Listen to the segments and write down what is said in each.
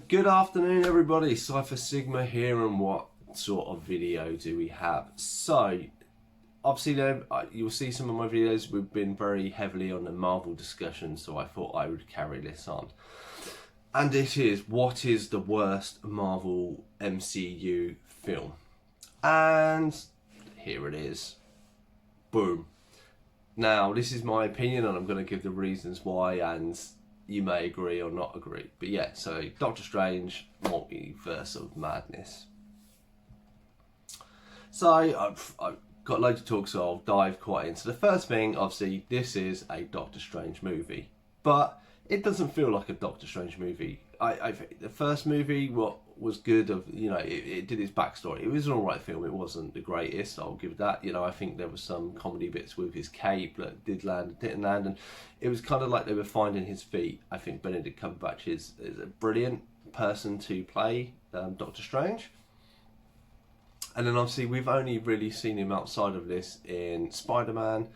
Good afternoon, everybody. Cypher Sigma here, and what sort of video do we have? So, obviously, you'll see some of my videos. We've been very heavily on the Marvel discussion, so I thought I would carry this on. And it is, what is the worst Marvel MCU film? And here it is. Boom. Now, this is my opinion, and I'm going to give the reasons why, and you may agree or not agree. But yeah, so Doctor Strange, Multiverse of Madness. So I've got loads of talk, so I'll dive quite into the first thing. Obviously, this is a Doctor Strange movie, but it doesn't feel like a Doctor Strange movie. The first movie, what was good of, it did its backstory. It was an alright film. It wasn't the greatest, I'll give that. I think there was some comedy bits with his cape that did land and didn't land, and it was kind of like they were finding his feet. I think Benedict Cumberbatch is a brilliant person to play Doctor Strange. And then obviously we've only really seen him outside of this in Spider-Man,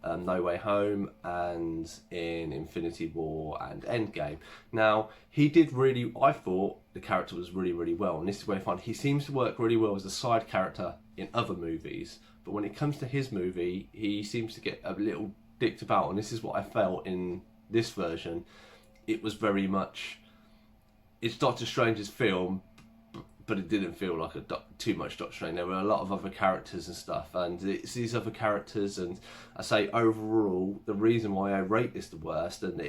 No Way Home, and in Infinity War and Endgame. Now, he did really, I thought the character was really, really well. And this is where I find he seems to work really well as a side character in other movies. But when it comes to his movie, he seems to get a little dicked about. And this is what I felt in this version. It was very much, it's Doctor Strange's film, but it didn't feel like too much Doctor Strange. There were a lot of other characters and stuff, and it's these other characters, and I say overall, the reason why I rate this the worst, and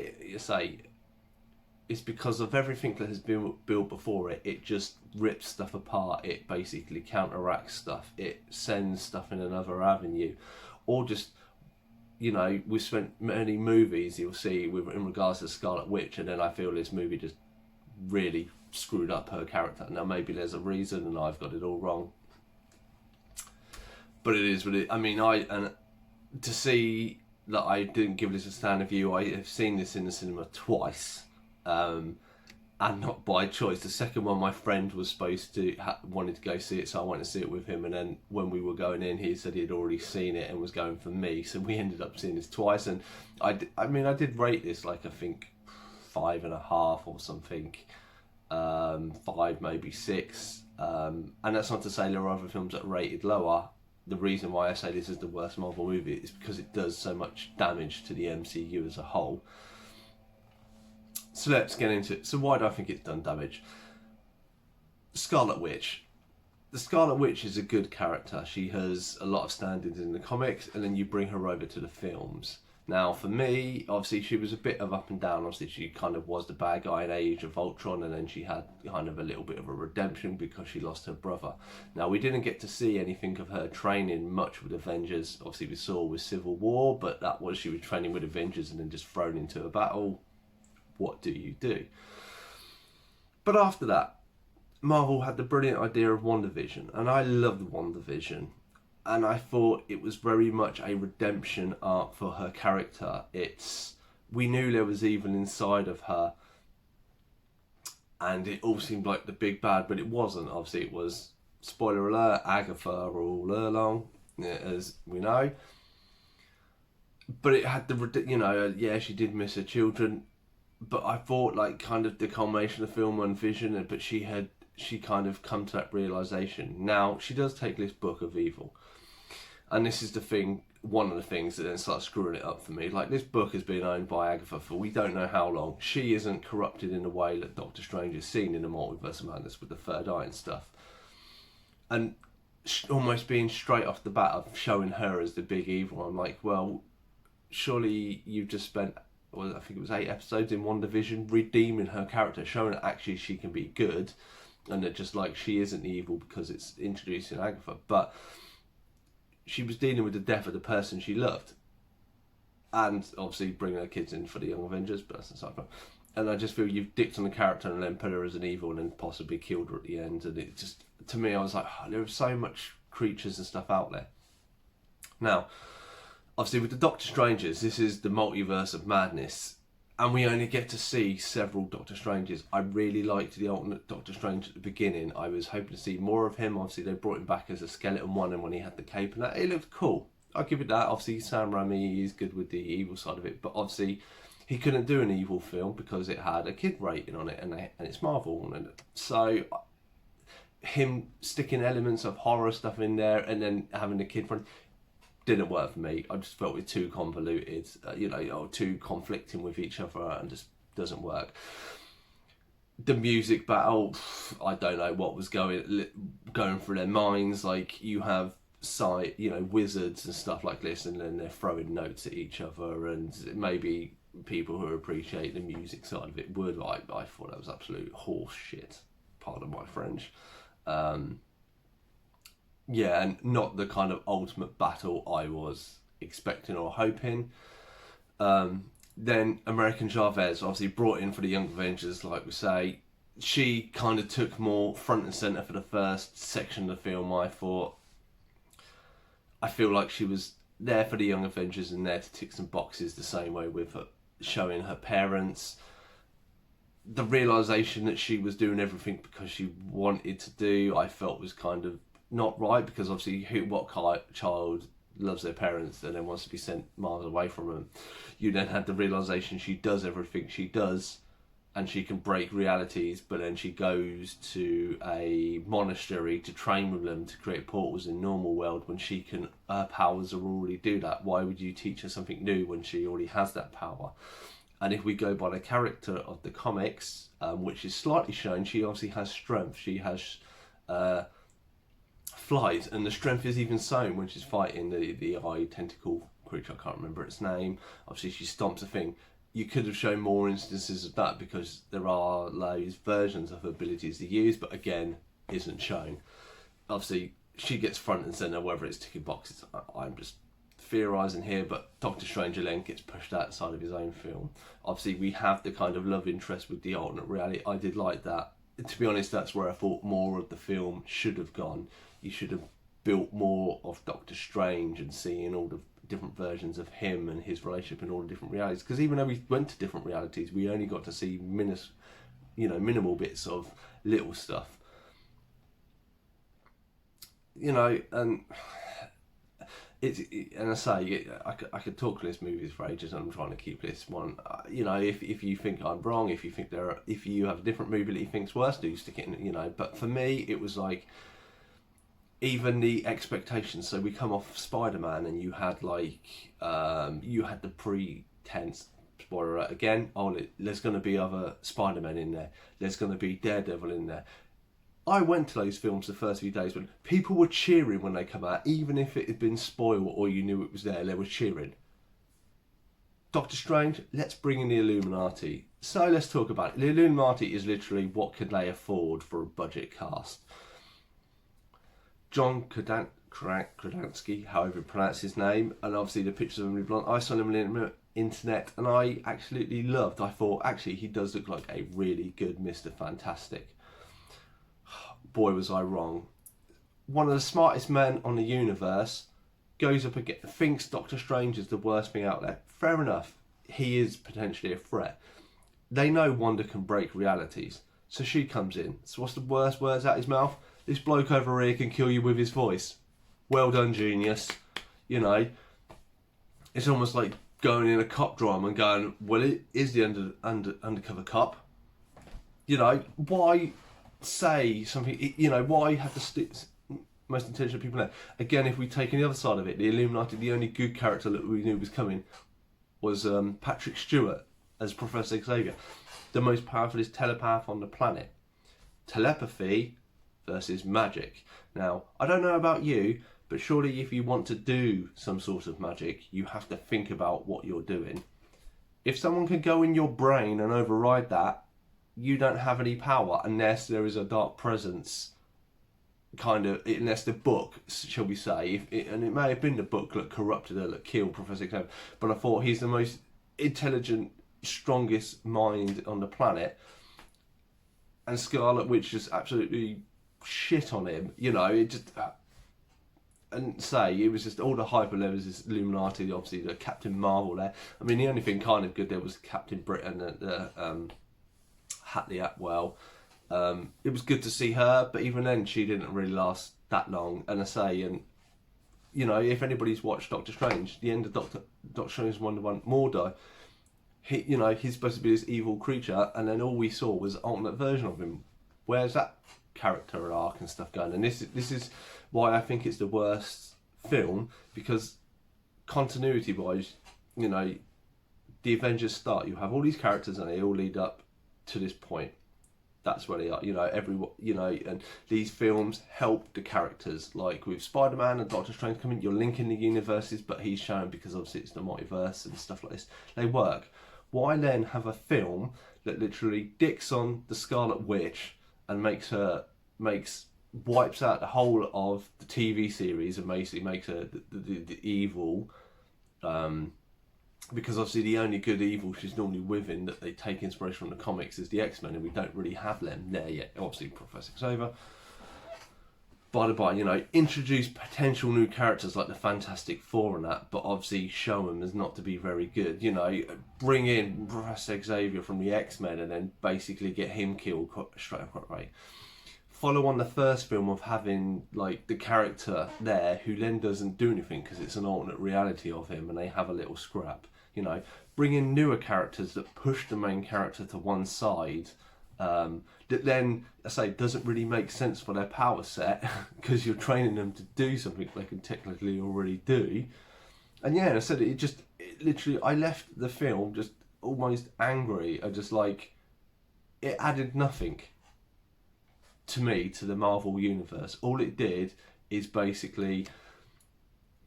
it's because of everything that has been built before it. It just rips stuff apart, it basically counteracts stuff, it sends stuff in another avenue, or just, we've spent many movies, you'll see, in regards to Scarlet Witch, and then I feel this movie just really screwed up her character. Now maybe there's a reason and I've got it all wrong, but it is what it. I mean, to see that I didn't give this a standard view. I have seen this in the cinema twice, and not by choice. The second one, my friend was supposed to wanted to go see it, so I went to see it with him. And then when we were going in, he said he'd already seen it and was going for me, so we ended up seeing this twice. And I did rate this like I think 5.5 or something. 5, maybe 6, and that's not to say there are other films that are rated lower. The reason why I say this is the worst Marvel movie is because it does so much damage to the MCU as a whole. So let's get into it. So why do I think it's done damage? Scarlet Witch. The Scarlet Witch is a good character. She has a lot of standings in the comics, and then you bring her over to the films. Now, for me, obviously, she was a bit of up and down. Obviously, she kind of was the bad guy in Age of Ultron, and then she had kind of a little bit of a redemption because she lost her brother. Now, we didn't get to see anything of her training much with Avengers. Obviously, we saw with Civil War, but that was she was training with Avengers and then just thrown into a battle. What do you do? But after that, Marvel had the brilliant idea of WandaVision, and I loved WandaVision. And I thought it was very much a redemption arc for her character. We knew there was evil inside of her, and it all seemed like the big bad, but it wasn't. Obviously, it was, spoiler alert, Agatha all along, as we know. But it had the, she did miss her children, but I thought like kind of the culmination of the film on Vision, but she kind of come to that realisation. Now, she does take this book of evil. And this is the thing, one of the things that then starts screwing it up for me. Like, this book has been owned by Agatha for we don't know how long. She isn't corrupted in the way that Doctor Strange is seen in the Multiverse of Madness with the third eye and stuff. And almost being straight off the bat of showing her as the big evil, I'm like, well, surely you've just spent, I think it was 8 episodes in WandaVision redeeming her character, showing that actually she can be good, and that just like she isn't evil because it's introducing Agatha. But she was dealing with the death of the person she loved, and obviously bringing her kids in for the Young Avengers, but that's aside from. And I just feel you've dicked on the character and then put her as an evil and then possibly killed her at the end. And it just, to me, I was like, there are so much creatures and stuff out there. Now, obviously with the Doctor Strangers, this is the Multiverse of Madness, and we only get to see several Doctor Stranges. I really liked the alternate Doctor Strange at the beginning. I was hoping to see more of him. Obviously, they brought him back as a skeleton one, and when he had the cape and that, it looked cool. I'll give it that. Obviously, Sam Raimi is good with the evil side of it, but obviously, he couldn't do an evil film because it had a kid rating on it, and it's Marvel, and so him sticking elements of horror stuff in there and then having the kid front didn't work for me. I just felt it too convoluted, or too conflicting with each other, and just doesn't work. The music battle, I don't know what was going through their minds. Like, you have wizards and stuff like this, and then they're throwing notes at each other, and maybe people who appreciate the music side of it would. I thought that was absolute horse shit, pardon my French. And not the kind of ultimate battle I was expecting or hoping. Then American Chavez, obviously brought in for the Young Avengers, like we say. She kind of took more front and centre for the first section of the film, I thought. I feel like she was there for the Young Avengers and there to tick some boxes, the same way with her, showing her parents. The realisation that she was doing everything because she wanted to do, I felt was kind of not right, because obviously what child loves their parents and then wants to be sent miles away from them? You then had the realisation she does everything she does and she can break realities, but then she goes to a monastery to train with them to create portals in normal world when her powers are already do that. Why would you teach her something new when she already has that power? And if we go by the character of the comics, which is slightly shown, she obviously has strength. She has flight, and the strength is even shown when she's fighting the eye tentacle creature. I can't remember its name. Obviously, she stomps a thing. You could have shown more instances of that, because there are those versions of abilities to use, but again, isn't shown. Obviously, she gets front and centre, whether it's ticking boxes. I'm just theorising here, but Doctor Strange again gets pushed outside of his own film. Obviously, we have the kind of love interest with the alternate reality. I did like that. To be honest, that's where I thought more of the film should have gone. You should have built more of Doctor Strange and seeing all the different versions of him and his relationship in all the different realities. Because even though we went to different realities, we only got to see minimal bits of little stuff. And and I say, I could talk to this movies for ages, and I'm trying to keep this one. If you think I'm wrong, if you have a different movie that you think's worse, do stick it in. But for me, it was like, even the expectations. So we come off Spider-Man, and you had the pretense, spoiler alert again, there's going to be other Spider-Men in there. There's going to be Daredevil in there. I went to those films the first few days when people were cheering when they come out, even if it had been spoiled or you knew it was there, they were cheering. Doctor Strange, let's bring in the Illuminati. So let's talk about it. The Illuminati is literally what could they afford for a budget cast. John Krasinski, however you pronounce his name, and obviously the pictures of him blonde. I saw him on the internet and I absolutely loved. I thought, actually, he does look like a really good Mr. Fantastic. Boy, was I wrong. One of the smartest men on the universe goes up again, thinks Doctor Strange is the worst thing out there. Fair enough, he is potentially a threat. They know Wanda can break realities, so she comes in. So what's the worst words out his mouth? This bloke over here can kill you with his voice. Well done, genius. It's almost like going in a cop drama and going, well, it is the undercover cop. Why say something? Why have the most intelligent people there? Again, if we take the other side of it, the Illuminati, the only good character that we knew was coming was Patrick Stewart as Professor Xavier. The most powerful is telepath on the planet. Telepathy versus magic. Now, I don't know about you, but surely if you want to do some sort of magic, you have to think about what you're doing. If someone can go in your brain and override that, you don't have any power unless there is a dark presence, unless the book, shall we say, and it may have been the book that corrupted her, that killed Professor Xavier, but I thought he's the most intelligent, strongest mind on the planet, and Scarlet Witch just absolutely shit on him. It just... And it was just all the hyper levels, this Illuminati, obviously the Captain Marvel there. I mean, the only thing kind of good there was Captain Britain and Hatley Atwell. It was good to see her, but even then she didn't really last that long. And if anybody's watched Doctor Strange, the end of Doctor Strange Wonder Woman, Mordo, he's supposed to be this evil creature, and then all we saw was an alternate version of him. Where's that character arc and stuff going? And this is why I think it's the worst film, because continuity wise, the Avengers start, you have all these characters and they all lead up to this point. That's where they are, and these films help the characters, like with Spider-Man and Doctor Strange coming, you're linking the universes, but he's shown, because obviously it's the multiverse and stuff like this, they work. Why then have a film that literally dicks on the Scarlet Witch and wipes out the whole of the TV series and basically makes her the evil, because obviously the only good evil she's normally within that they take inspiration from the comics is the X-Men, and we don't really have them there yet. Obviously Professor Xavier. By the by, introduce potential new characters like the Fantastic Four and that, but obviously show them as not to be very good. Bring in Professor Xavier from the X-Men and then basically get him killed straight away. Follow on the first film of having like the character there who then doesn't do anything because it's an alternate reality of him, and they have a little scrap. Bring in newer characters that push the main character to one side, that then, I say, doesn't really make sense for their power set because you're training them to do something they can technically already do. And yeah, I said it literally, I left the film just almost angry. I just it added nothing to me, to the Marvel universe. All it did is basically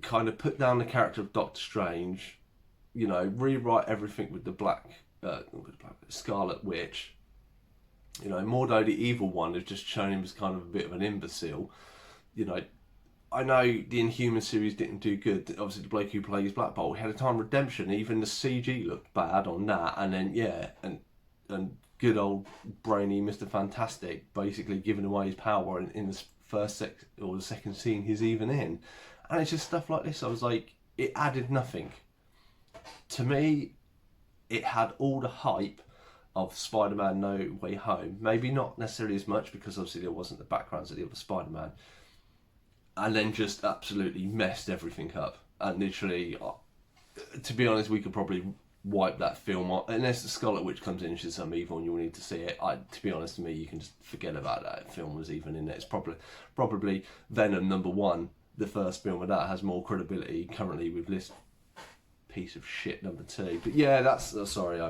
kind of put down the character of Doctor Strange, rewrite everything with the Scarlet Witch. Mordo, the evil one, has just shown him as kind of a bit of an imbecile. I know the Inhuman series didn't do good. Obviously, the bloke who plays Black Bolt, he had a time redemption. Even the CG looked bad on that. And then, and good old brainy Mr. Fantastic basically giving away his power in the the second scene he's even in. And it's just stuff like this. I was like, it added nothing. To me, it had all the hype of Spider-Man No Way Home. Maybe not necessarily as much, because obviously there wasn't the backgrounds of the other Spider-Man. And then just absolutely messed everything up. And literally, to be honest, we could probably wipe that film off. Unless the Scarlet Witch comes in and she's some evil and you'll need to see it. To be honest, to me, you can just forget about that film was even in it. It's probably Venom #1, the first film of that, has more credibility currently with this piece of shit #2. But yeah, that's sorry,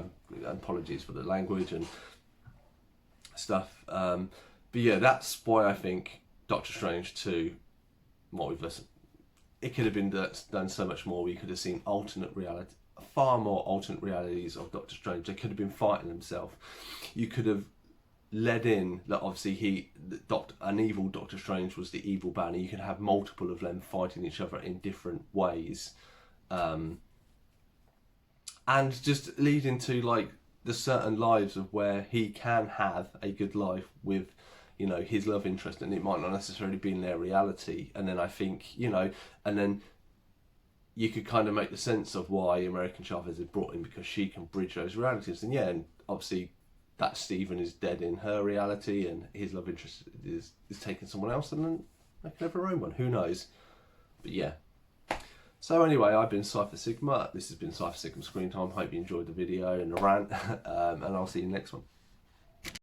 apologies for the language and stuff. But yeah, that's why I think Doctor Strange 2 Multiverse, it could have been done so much more. We could have seen far more alternate realities of Doctor Strange. They could have been fighting themselves. You could have led in that obviously an evil Doctor Strange was the evil banner. You could have multiple of them fighting each other in different ways. And just lead into the certain lives of where he can have a good life with his love interest, and it might not necessarily be in their reality. And then I think and then you could kind of make the sense of why American Chavez is brought in, because she can bridge those realities. And yeah, and obviously that Stephen is dead in her reality and his love interest is taking someone else, and then they can have her own one, who knows. But yeah, so anyway, I've been Cypher Sigma. This has been Cypher Sigma Screen Time. Hope you enjoyed the video and the rant, and I'll see you next one.